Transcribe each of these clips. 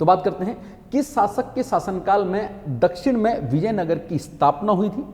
तो बात करते हैं किस शासक के शासनकाल में दक्षिण में विजयनगर की स्थापना हुई थी।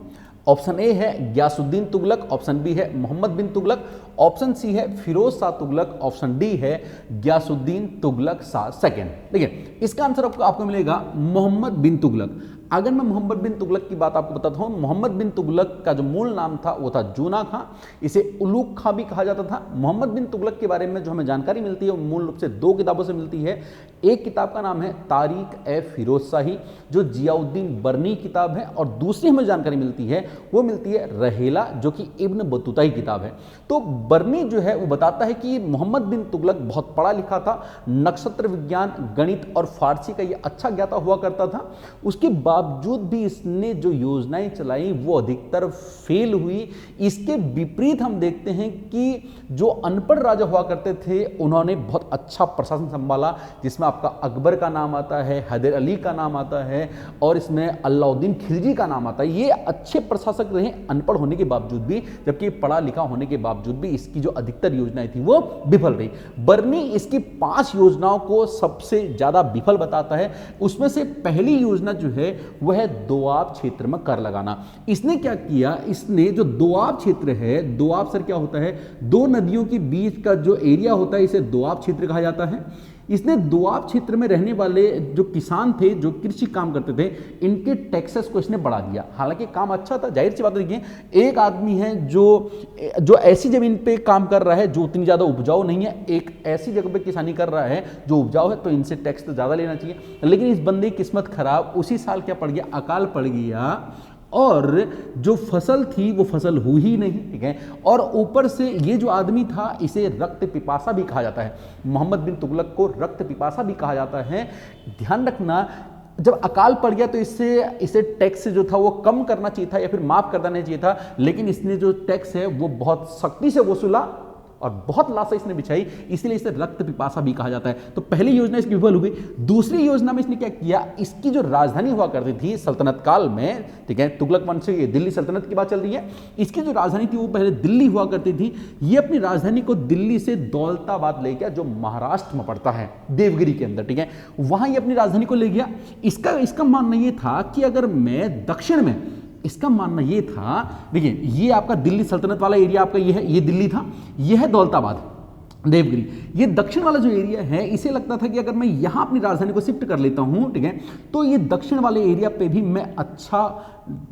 ऑप्शन ए है गयासुद्दीन तुगलक, ऑप्शन बी है मोहम्मद बिन तुगलक, ऑप्शन सी है फिरोज शाह तुगलक, ऑप्शन डी है गयासुद्दीन तुगलक शाह सेकंड। देखिए इसका आंसर आपको मिलेगा मोहम्मद बिन तुगलक। अगर मैं मोहम्मद बिन तुगलक की बात आपको बताता हूँ, मोहम्मद बिन तुगलक का जो मूल नाम था वो था जूना खां, इसे उलूक खां भी कहा जाता था। मोहम्मद बिन तुगलक के बारे में जो हमें जानकारी मिलती है वो मूल रूप से दो किताबों से मिलती है। एक किताब का नाम है तारीख ए फिरोज शाही जो जियाउद्दीन बर्नी किताब है, और दूसरी हमें जानकारी मिलती है वो मिलती है रहेला जो कि इब्न बतूता की किताब है। तो बर्नी जो है वो बताता है कि मोहम्मद बिन तुगलक बहुत पढ़ा लिखा था, नक्षत्र विज्ञान, गणित और फारसी का ये अच्छा ज्ञाता हुआ करता था। उसके बावजूद भी इसने जो योजनाएं चलाई वो अधिकतर फेल हुई। इसके विपरीत हम देखते हैं कि जो अनपढ़ राजा हुआ करते थे उन्होंने बहुत अच्छा प्रशासन संभाला, जिसमें आपका अकबर का नाम आता है, हैदर अली का नाम आता है और इसमें अलाउद्दीन खिलजी का नाम आता है। ये अच्छे प्रशासक रहे अनपढ़ होने के बावजूद भी, जबकि पढ़ा लिखा होने के बावजूद भी इसकी जो अधिकतर योजनाएं थी वो विफल रही। बर्नी इसकी 5 योजनाओं को सबसे ज्यादा विफल बताता है। उसमें से पहली योजना जो है वह है दोआब क्षेत्र में कर लगाना। इसने क्या किया, इसने जो दोआब क्षेत्र है, दोआब सर क्या होता है, दो नदियों के बीच का जो एरिया होता है इसे दोआब क्षेत्र कहा जाता है। इसने दोआब क्षेत्र में रहने वाले जो किसान थे, जो कृषि काम करते थे, इनके टैक्सेस को इसने बढ़ा दिया। हालांकि काम अच्छा था, जाहिर सी बात है। देखिए एक आदमी है जो ऐसी जमीन पे काम कर रहा है जो उतनी ज़्यादा उपजाऊ नहीं है, एक ऐसी जगह पे किसानी कर रहा है जो उपजाऊ है, तो इनसे टैक्स तो ज़्यादा लेना चाहिए। लेकिन इस बंदे की किस्मत खराब, उसी साल क्या पड़ गया, अकाल पड़ गया और जो फसल थी वो फसल हुई ही नहीं। ठीक है, और ऊपर से ये जो आदमी था इसे रक्त पिपासा भी कहा जाता है। मोहम्मद बिन तुगलक को रक्त पिपासा भी कहा जाता है। ध्यान रखना, जब अकाल पड़ गया तो इसे टैक्स जो था वो कम करना चाहिए था या फिर माफ कर देना चाहिए था, लेकिन इसने जो टैक्स है वो बहुत सख्ती से वसूला और बहुत लाशा इसने बिछाई, इसलिए इसे रक्त पिपासा भी कहा जाता है। तो पहली योजना इसकी विफल हो गई। दूसरी योजना में इसने क्या किया, इसकी जो राजधानी हुआ करती थी सल्तनत काल में, ठीक है, तुगलक वंश से ये दिल्ली सल्तनत की बात चल रही है, इसकी जो राजधानी थी वो पहले दिल्ली हुआ करती थी। ये अपनी राजधानी को दिल्ली से दौलताबाद ले गया जो महाराष्ट्र में पड़ता है, देवगिरी के अंदर। ठीक है, वहां ये अपनी राजधानी को ले गया। इसका मानना ये था कि अगर मैं दक्षिण में, इसका मानना ये था, देखिए ये आपका दिल्ली सल्तनत वाला एरिया आपका ये है, ये दिल्ली था, ये है दौलताबाद देवगिरी। ये दक्षिण वाला जो एरिया है इसे लगता था कि अगर मैं यहां अपनी राजधानी को शिफ्ट कर लेता हूं, ठीक है, तो ये दक्षिण वाले एरिया पे भी मैं अच्छा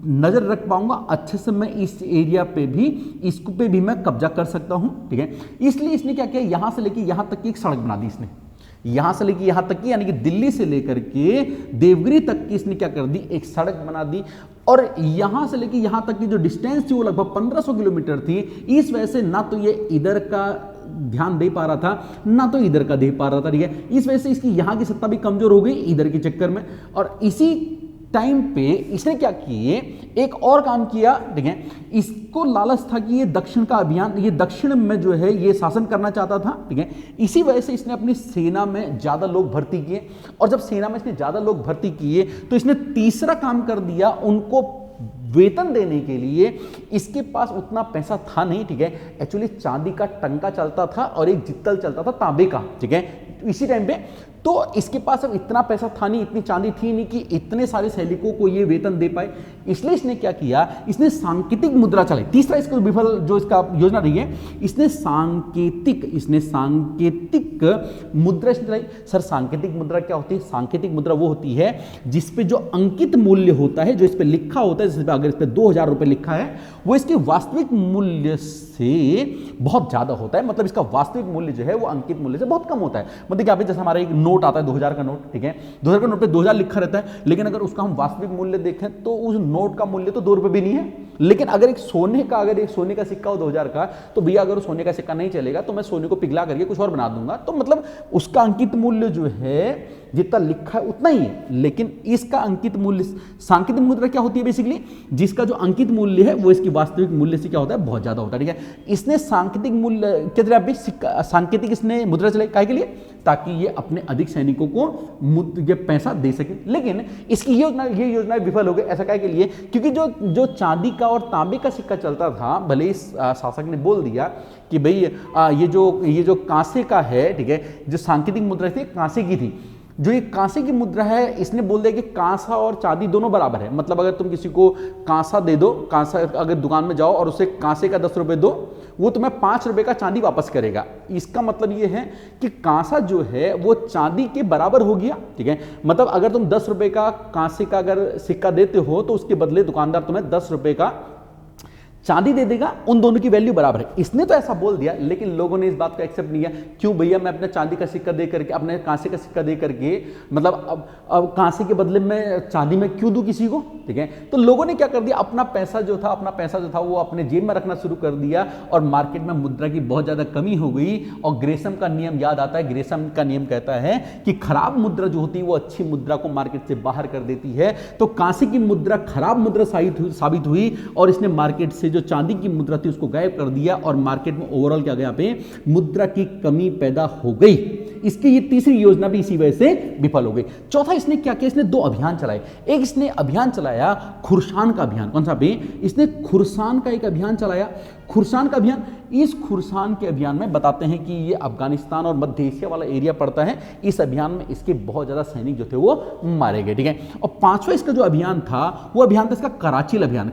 नजर रख पाऊंगा, अच्छे से मैं इस एरिया पे भी, इसको पे भी मैं कब्जा कर सकता हूं। ठीक है, इसलिए इसने क्या किया, यहां से लेके यहां तक की एक सड़क बना दी इसने, यहां से लेके यहां तक की, यानी कि दिल्ली से लेकर के देवगिरी तक की इसने क्या कर दी, एक सड़क बना दी। और यहां से लेके यहां तक की जो डिस्टेंस थी वो लगभग 1500 किलोमीटर थी। इस वजह से ना तो ये इधर का ध्यान दे पा रहा था ना तो इधर का दे पा रहा था। ठीक है, इस वजह से इसकी यहां की सत्ता भी कमजोर हो गई इधर के चक्कर में। और इसी टाइम पे इसने क्या किए, एक और काम किया। ठीक है, इसको लालच था कि ये दक्षिण का अभियान, ये दक्षिण में जो है ये शासन करना चाहता था। ठीक है, इसी वजह से इसने अपनी सेना में ज्यादा लोग भर्ती किए, और जब सेना में इसने ज्यादा लोग भर्ती किए तो इसने तीसरा काम कर दिया, उनको वेतन देने के लिए इसके पास उतना पैसा था नहीं। ठीक है, एक्चुअली चांदी का टंका चलता था और एक जित्तल चलता था तांबे का। ठीक है, इसी टाइम पे तो इसके पास अब इतना पैसा था नहीं, इतनी चांदी थी नहीं कि इतने सारे सैनिकों को ये वेतन दे पाए। इसलिए इसने क्या किया, इसने सांकेतिक मुद्रा चलाई। तीसरा इसको विफल जो इसका योजना रही है, इसने सांकेतिक मुद्रा चलाई। सर सांकेतिक मुद्रा क्या होती है? सांकेतिक मुद्रा वो होती है जिसपे जो अंकित मूल्य होता है, जो इस पे लिखा होता है, जैसे अगर इस पे 2000 रुपए लिखा है वो इसके वास्तविक मूल्य से बहुत ज्यादा होता है। मतलब इसका वास्तविक मूल्य जो है वो अंकित मूल्य से बहुत कम होता है। मतलब यहाँ पे जैसे हमारा एक नोट आता है 2000 का नोट, ठीक है, 2000 का नोट पे 2000 लिखा रहता है, लेकिन अगर उसका हम वास्तविक मूल्य देखें तो उस नोट का मूल्य तो 2 रुपए भी नहीं है। लेकिन अगर एक सोने का सिक्का हो 2000 का, तो भैया अगर सोने का सिक्का नहीं चलेगा तो मैं सोने को पिघला करके कुछ और बना दूंगा। तो मतलब उसका अंकित मूल्य जो है जितना लिखा है उतना ही है, लेकिन इसका अंकित मूल्य, सांकेतिक मुद्रा क्या होती है बेसिकली, जिसका जो अंकित मूल्य है वो इसकी वास्तविक मूल्य से क्या होता है, बहुत ज्यादा होता है। ठीक है, इसने सांकेतिक मूल्य के तरह सांकेतिक इसने मुद्रा चलाई, काहे के लिए, ताकि ये अपने अधिक सैनिकों को ये पैसा दे सके। लेकिन इसकी ये योजना विफल हो गई। ऐसा काहे के लिए, क्योंकि जो चांदी का और तांबे का सिक्का चलता था, भले इस शासक ने बोल दिया कि भाई ये जो कांसे का है, ठीक है, जो सांकेतिक मुद्रा थी कांसे की थी, जो ये कांसे की मुद्रा है, इसने बोल दिया कि कांसा और चांदी दोनों बराबर है। मतलब अगर तुम किसी को कांसा दे दो, कांसा अगर दुकान में जाओ और उसे कांसे का 10 रुपए दो, वो तुम्हें 5 रुपए का चांदी वापस करेगा। इसका मतलब ये है कि कांसा जो है वो चांदी के बराबर हो गया, ठीक है। मतलब अगर तुम 10 रुपए का कांसे का अगर सिक्का देते हो तो उसके बदले दुकानदार तुम्हें 10 रुपए का चांदी दे देगा, उन दोनों की वैल्यू बराबर है। इसने तो ऐसा बोल दिया, लेकिन लोगों ने इस बात को एक्सेप्ट नहीं किया। क्यों भैया, मैं अपने चांदी का सिक्का दे करके, अपने कांसे का सिक्का दे करके, मतलब अब कांसे के बदले में चांदी में क्यों दूं किसी को, ठीक है। तो लोगों ने क्या कर दिया, अपना पैसा जो था वो अपने जेब में रखना शुरू कर दिया, और मार्केट में मुद्रा की बहुत ज्यादा कमी हो गई। और ग्रेसम का नियम याद आता है। ग्रेसम का नियम कहता है कि खराब मुद्रा जो होती है वो अच्छी मुद्रा को मार्केट से बाहर कर देती है। तो कांसे की मुद्रा खराब मुद्रा साबित हुई, और इसने मार्केट से जो चांदी की मुद्रा थी उसको गायब कर दिया, और मार्केट में ओवरऑल क्या गया पे, मुद्रा की कमी पैदा हो गई। इसकी ये तीसरी योजना भी इसी वजह से विफल हो गई। चौथा इसने क्या किया, इसने 2 अभियान चलाए। एक इसने अभियान चलाया खुरसान का अभियान। कौन सा पे, इसने खुरसान का एक अभियान चलाया। खुरसान का अभियान, इस खुरसान के अभियान में बताते हैं कि ये अफगानिस्तान और मध्य एशिया वाला एरिया पड़ता है। इस अभियान में इसके बहुत ज्यादा सैनिक जो थे वो मारे गए, ठीक है। और 5वां इसका जो अभियान था वो अभियान था इसका कराचील अभियान।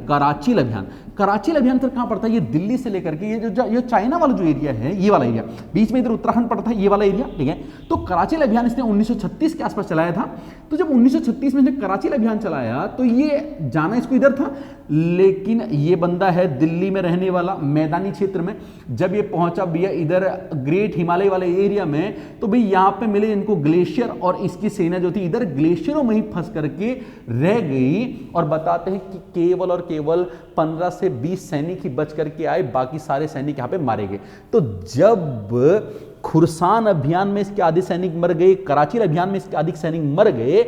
कराचील अभियान सर कहां पड़ता है, ये दिल्ली से लेकर के ये चाइना वाला जो एरिया है, ये वाला एरिया, बीच में इधर उत्तराखंड पड़ता है, ये वाला एरिया, ठीक है। तो कराचील अभियान इसने 1936 के आसपास चलाया था। तो जब 1936 में इसने कराचील अभियान चलाया तो ये जाना इसको इधर था, लेकिन ये बंदा है दिल्ली में रहने वाला, मैदानी क्षेत्र में। जब ये पहुंचा भैया इधर ग्रेट हिमालय वाले एरिया में, तो भाई यहाँ पे मिले इनको ग्लेशियर, और इसकी सेना जो थी इधर ग्लेशियरों में ही फंस करके रह गई। और बताते हैं कि केवल और केवल 15 से 20 सैनिक ही बच करके आए, बाकी सारे सैनिक यहाँ पे मारे गए। तो जब खुरसान अभियान में इसके आधे सैनिक मर गए, कराचील अभियान में इसके अधिक सैनिक मर गए,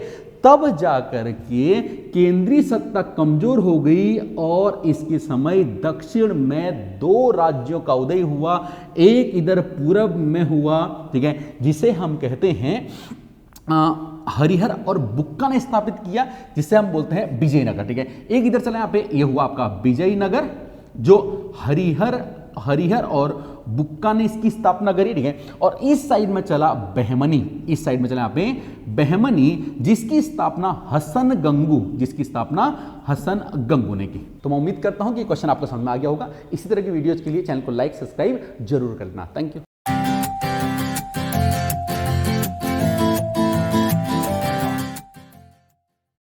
तब जाकर के केंद्रीय सत्ता कमजोर हो गई, और इसके समय दक्षिण में 2 राज्यों का उदय हुआ। एक इधर पूरब में हुआ, ठीक है, जिसे हम कहते हैं हरिहर और बुक्का ने स्थापित किया, जिसे हम बोलते हैं विजयनगर, ठीक है। एक इधर चला, यहाँ पे ये हुआ आपका विजयनगर, जो हरिहर और बुक्का ने इसकी स्थापना करी, ठीक है। और इस साइड में चला बहमनी, इस साइड में चला यहाँ पे बहमनी, जिसकी स्थापना हसन गंगू ने की। तो मैं उम्मीद करता हूं कि क्वेश्चन आपको समझ में आ गया होगा। इसी तरह की वीडियोज के लिए चैनल को लाइक सब्सक्राइब जरूर करना। Thank you.